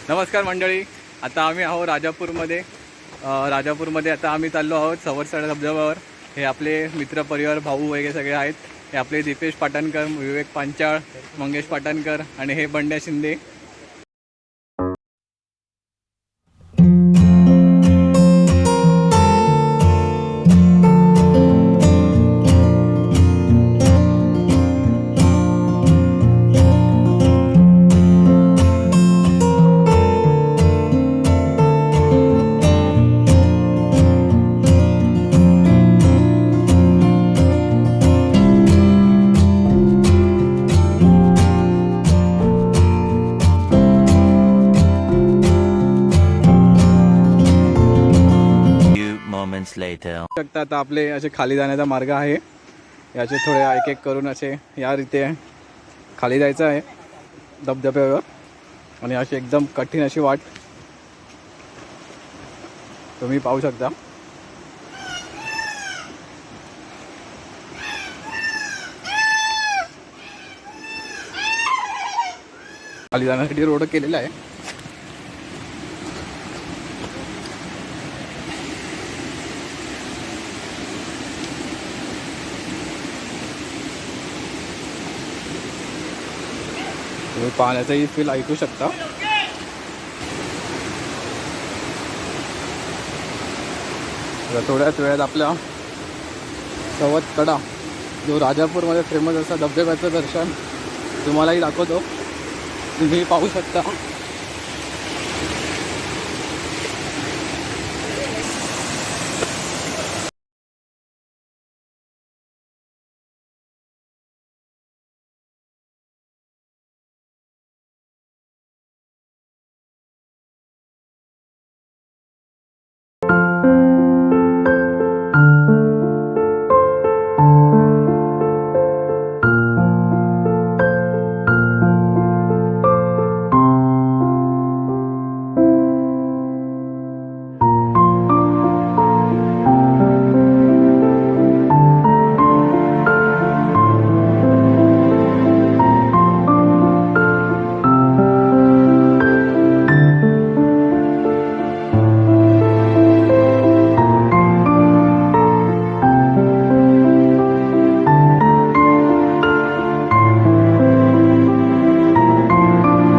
नमस्कार मंडळी, आता आम्ही आहोत राजापूरमध्ये. राजापूरमध्ये आता आम्ही चाललो आहोत सवरसाडा धबधब्यावर. हे आपले मित्र परिवार भाऊ वगैरे सगळे आहेत. हे आपले दीपेश पाटणकर, विवेक पांचाळ, मंगेश पाटणकर आणि हे बंड्या शिंदे. शकता आता आपले असे खाली जाण्याचा मार्ग आहे. याचे थोडे एक एक करून असे या रीते खाली जायचं आहे धबधब्यावर. आणि अशी एकदम कठीण अशी वाट तुम्ही पाहू शकता. खाली जाण्यासाठी रोड केलेला आहे. तुम्ही पाण्याचाही फील ऐकू शकता. थोड्याच वेळात आपल्या सवतकडा जो राजापूरमध्ये फेमस असा धबधब्याचं दर्शन तुम्हालाही दाखवतो. तुम्ही पाहू शकता.